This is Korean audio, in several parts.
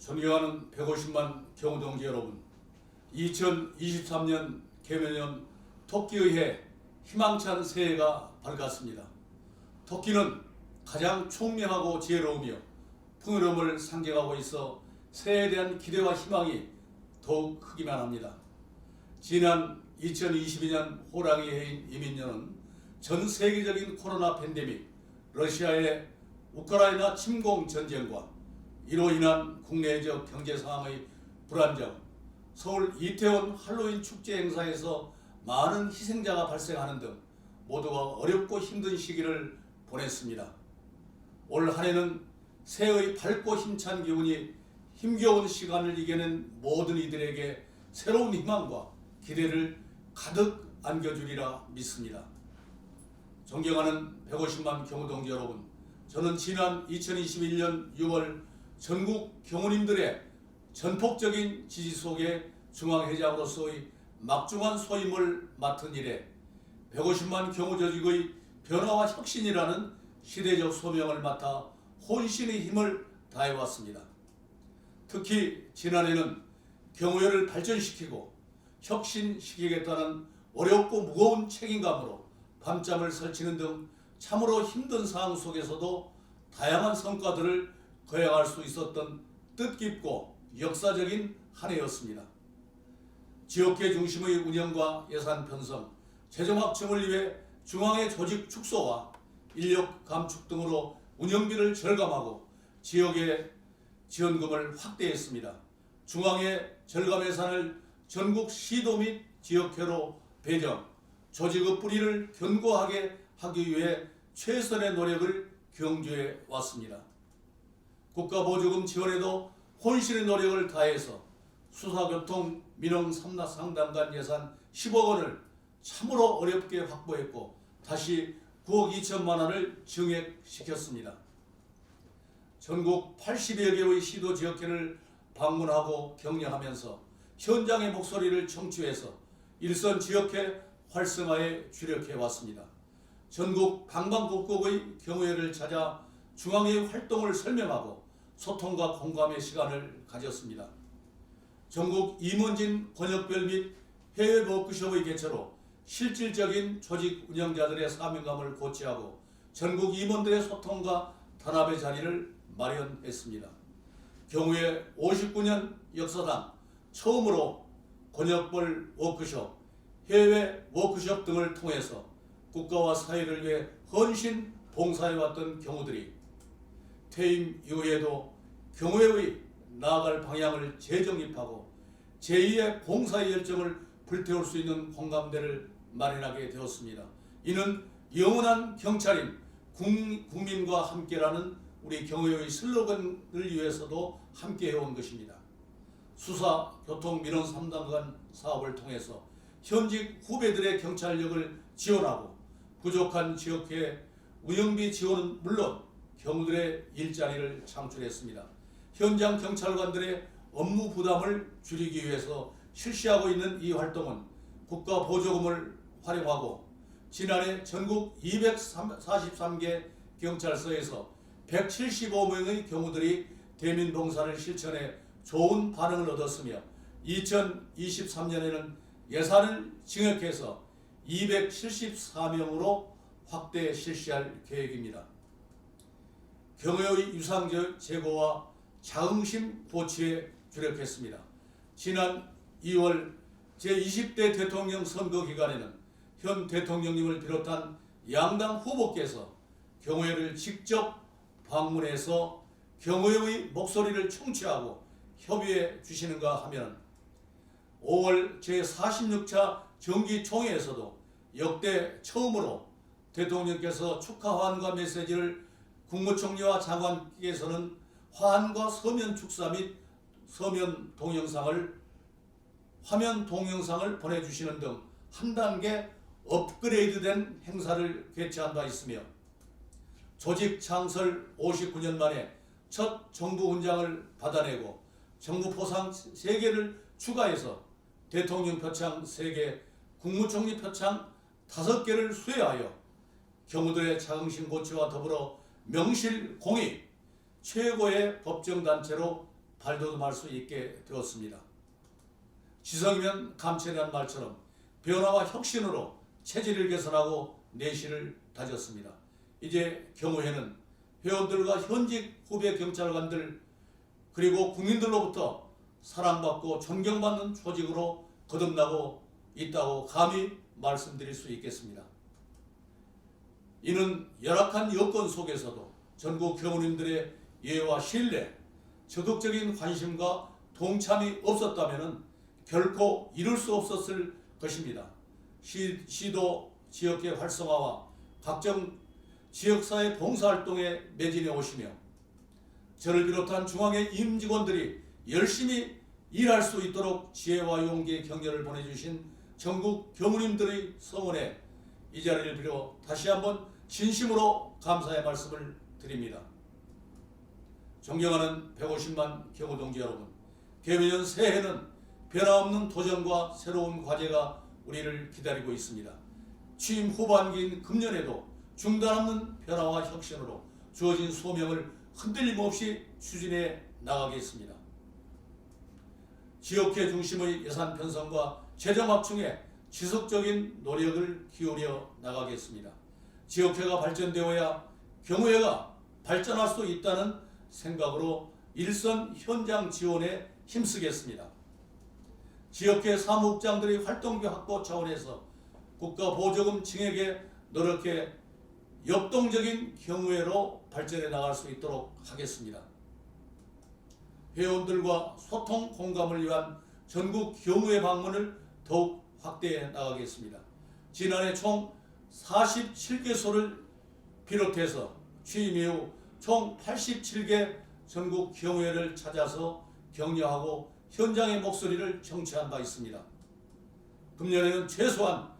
존경하는 150만 경우동지 여러분, 2023년 개면년 토끼의 해 희망찬 새해가 밝았습니다. 토끼는 가장 총명하고 지혜로우며 풍요로움을 상징하고 있어 새해에 대한 기대와 희망이 더욱 크기만 합니다. 지난 2022년 호랑이 해인 이민년은 전 세계적인 코로나 팬데믹, 러시아의 우크라이나 침공 전쟁과 이로 인한 국내적 경제 상황의 불안정, 서울 이태원 할로윈 축제 행사에서 많은 희생자가 발생하는 등 모두가 어렵고 힘든 시기를 보냈습니다. 올 한해는 새해의 밝고 힘찬 기운이 힘겨운 시간을 이겨낸 모든 이들에게 새로운 희망과 기대를 가득 안겨주리라 믿습니다. 존경하는 150만 경우동지 여러분, 저는 지난 2021년 6월 전국 경우님들의 전폭적인 지지 속에 중앙회장으로서의 막중한 소임을 맡은 이래 150만 경우조직의 변화와 혁신이라는 시대적 소명을 맡아 혼신의 힘을 다해왔습니다. 특히 지난해는 경우회를 발전시키고 혁신시키겠다는 어렵고 무거운 책임감으로 밤잠을 설치는 등 참으로 힘든 상황 속에서도 다양한 성과들을 거행할 수 있었던 뜻깊고 역사적인 한 해였습니다. 지역회 중심의 운영과 예산 편성, 재정 확충을 위해 중앙의 조직 축소와 인력 감축 등으로 운영비를 절감하고 지역의 지원금을 확대했습니다. 중앙의 절감 예산을 전국 시도 및 지역회로 배정, 조직의 뿌리를 견고하게 하기 위해 최선의 노력을 경주해 왔습니다. 국가보조금 지원에도 혼신의 노력을 다해서 수사교통 민원 상담관 예산 10억 원을 참으로 어렵게 확보했고 다시 9억 2천만 원을 증액시켰습니다. 전국 80여 개의 시도 지역회를 방문하고 격려하면서 현장의 목소리를 청취해서 일선 지역회 활성화에 주력해 왔습니다. 전국 방방곡곡의 경우회를 찾아 중앙의 활동을 설명하고 소통과 공감의 시간을 가졌습니다. 전국 임원진 권역별 및 해외 워크숍의 개최로 실질적인 조직 운영자들의 사명감을 고취하고 전국 임원들의 소통과 단합의 자리를 마련했습니다. 경우에 59년 역사상 처음으로 권역별 워크숍, 해외 워크숍 등을 통해서 국가와 사회를 위해 헌신 봉사해왔던 경우들이 퇴임 이후에도 경우회의 나아갈 방향을 재정립하고 제2의 봉사의 열정을 불태울 수 있는 공감대를 마련하게 되었습니다. 이는 영원한 경찰인 국민과 함께라는 우리 경우회의 슬로건을 위해서도 함께해온 것입니다. 수사, 교통, 민원 상담관 사업을 통해서 현직 후배들의 경찰력을 지원하고 부족한 지역회 운영비 지원은 물론 경우들의 일자리를 창출했습니다. 현장 경찰관들의 업무 부담을 줄이기 위해서 실시하고 있는 이 활동은 국가 보조금을 활용하고 지난해 전국 243개 경찰서에서 175명의 경우들이 대민 봉사를 실천해 좋은 반응을 얻었으며 2023년에는 예산을 증액해서 274명으로 확대 실시할 계획입니다. 경우의 유상적 제고와 자긍심 고취에 주력했습니다. 지난 2월 제20대 대통령 선거 기간에는 현 대통령님을 비롯한 양당 후보께서 경우회를 직접 방문해서 경우회의 목소리를 청취하고 협의해 주시는가 하면 5월 제46차 정기총회에서도 역대 처음으로 대통령께서 축하 환과 메시지를 국무총리와 장관께서는 화환과 서면 축사 및 화면 동영상을 보내주시는 등 한 단계 업그레이드된 행사를 개최한 바 있으며 조직 창설 59년 만에 첫 정부 훈장을 받아내고 정부 포상 3개를 추가해서 대통령 표창 3개, 국무총리 표창 5개를 수여하여 경우들의 자긍심 고취와 더불어 명실공히 최고의 법정단체로 발돋움할 수 있게 되었습니다. 지성이면 감천이라는 말처럼 변화와 혁신으로 체질을 개선하고 내실을 다졌습니다. 이제 경호회는 회원들과 현직 후배 경찰관들 그리고 국민들로부터 사랑받고 존경받는 조직으로 거듭나고 있다고 감히 말씀드릴 수 있겠습니다. 이는 열악한 여건 속에서도 전국 경호인들의 예와 신뢰, 적극적인 관심과 동참이 없었다면 결코 이룰 수 없었을 것입니다. 시도 지역의 활성화와 각종 지역사회 봉사활동에 매진해 오시며 저를 비롯한 중앙의 임직원들이 열심히 일할 수 있도록 지혜와 용기의 격려를 보내주신 전국 경호님들의 성원에 이 자리를 빌어 다시 한번 진심으로 감사의 말씀을 드립니다. 존경하는 150만 경호동지 여러분, 개묘년 새해는 변함없는 도전과 새로운 과제가 우리를 기다리고 있습니다. 취임 후반기인 금년에도 중단 없는 변화와 혁신으로 주어진 소명을 흔들림 없이 추진해 나가겠습니다. 지역회 중심의 예산 편성과 재정 확충에 지속적인 노력을 기울여 나가겠습니다. 지역회가 발전되어야 경호회가 발전할 수 있다는 생각으로 일선 현장 지원에 힘쓰겠습니다. 지역회 사무국장들의 활동비 확보 차원에서 국가보조금 증액에 노력해 역동적인 경호회로 발전해 나갈 수 있도록 하겠습니다. 회원들과 소통 공감을 위한 전국 경호회 방문을 더욱 확대해 나가겠습니다. 지난해 총 47개소를 비롯해서 취임 이후 총 87개 전국 경호회를 찾아서 격려하고 현장의 목소리를 청취한 바 있습니다. 금년에는 최소한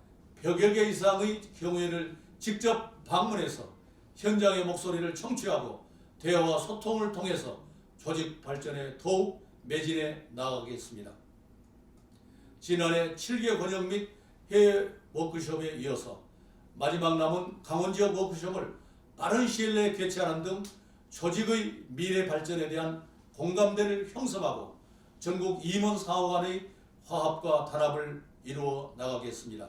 100여 개 이상의 경호회를 직접 방문해서 현장의 목소리를 청취하고 대화와 소통을 통해서 조직 발전에 더욱 매진해 나가겠습니다. 지난해 7개 권역 및 해외 워크숍에 이어서 마지막 남은 강원 지역 워크숍을 빠른 시일 내에 개최하는 등 조직의 미래 발전에 대한 공감대를 형성하고 전국 임원 상호 간의 화합과 단합을 이루어 나가겠습니다.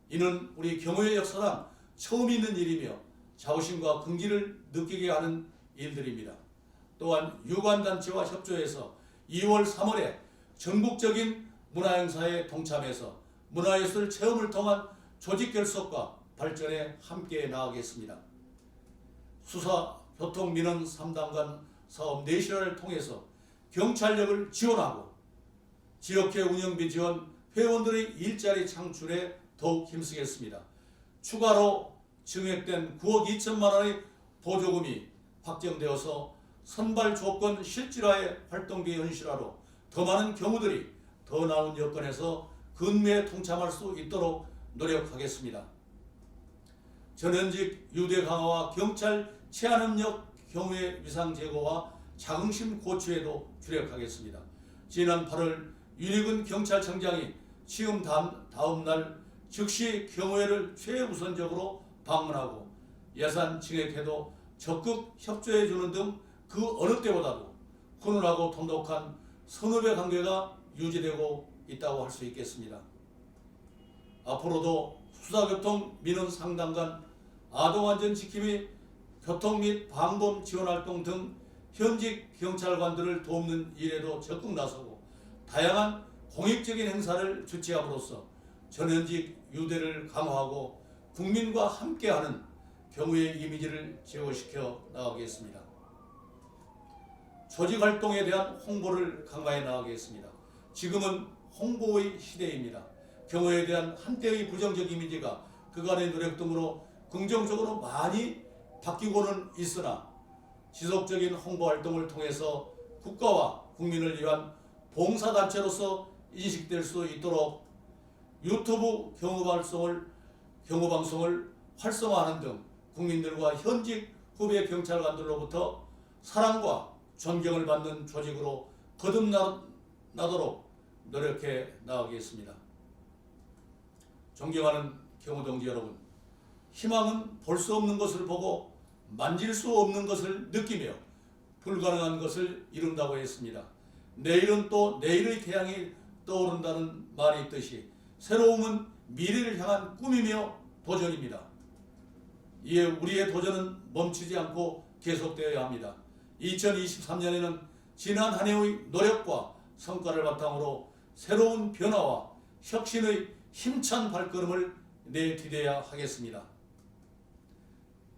이는 우리 경호의 역사상 처음 있는 일이며 자부심과 긍지를 느끼게 하는 일들입니다. 또한 유관단체와 협조해서 2월 3월에 전국적인 문화행사에 동참해서 문화예술 체험을 통한 조직 결속과 발전에 함께 나가겠습니다. 수사, 교통, 민원 3단관 사업 내실화를 통해서 경찰력을 지원하고 지역회 운영비 지원, 회원들의 일자리 창출에 더욱 힘쓰겠습니다. 추가로 증액된 9억 2천만 원의 보조금이 확정되어서 선발 조건 실질화의 활동비 현실화로 더 많은 경우들이 더 나은 여건에서 근무에 동참할 수 있도록 노력하겠습니다. 전현직 유대 강화와 경찰 치안협력 경우의 위상 제고와 자긍심 고취에도 주력하겠습니다. 지난 8월 윤희근 경찰청장이 취임 다음 날 즉시 경호회를 최우선적으로 방문하고 예산 증액에도 적극 협조해주는 등 그 어느 때보다도 훈훈하고 돈독한 선후배 관계가 유지되고 있다고 할 수 있겠습니다. 앞으로도 수사교통 민원 상담관, 아동안전 지킴이, 교통 및 방범 지원활동 등 현직 경찰관들을 돕는 일에도 적극 나서고 다양한 공익적인 행사를 주최함으로써 전현직 유대를 강화하고 국민과 함께하는 경호의 이미지를 제고시켜 나가겠습니다. 조직활동에 대한 홍보를 강화해 나가겠습니다. 지금은 홍보의 시대입니다. 경호에 대한 한때의 부정적 이미지가 그간의 노력 등으로 긍정적으로 많이 바뀌고는 있으나 지속적인 홍보활동을 통해서 국가와 국민을 위한 봉사단체로서 인식될 수 있도록 유튜브 경호방송을 활성화하는 등 국민들과 현직 후배 경찰관들로부터 사랑과 존경을 받는 조직으로 거듭나도록 노력해 나가겠습니다. 존경하는 경호동지 여러분, 희망은 볼 수 없는 것을 보고 만질 수 없는 것을 느끼며 불가능한 것을 이룬다고 했습니다. 내일은 또 내일의 태양이 떠오른다는 말이 있듯이 새로움은 미래를 향한 꿈이며 도전입니다. 이에 우리의 도전은 멈추지 않고 계속되어야 합니다. 2023년에는 지난 한 해의 노력과 성과를 바탕으로 새로운 변화와 혁신의 힘찬 발걸음을 내디뎌야 하겠습니다.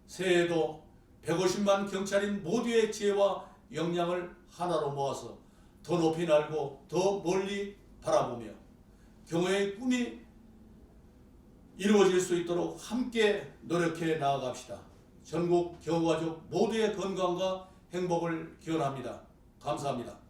새해에도 150만 경찰인 모두의 지혜와 역량을 하나로 모아서 더 높이 날고 더 멀리 바라보며 경호의 꿈이 이루어질 수 있도록 함께 노력해 나아갑시다. 전국 경호가족 모두의 건강과 행복을 기원합니다. 감사합니다.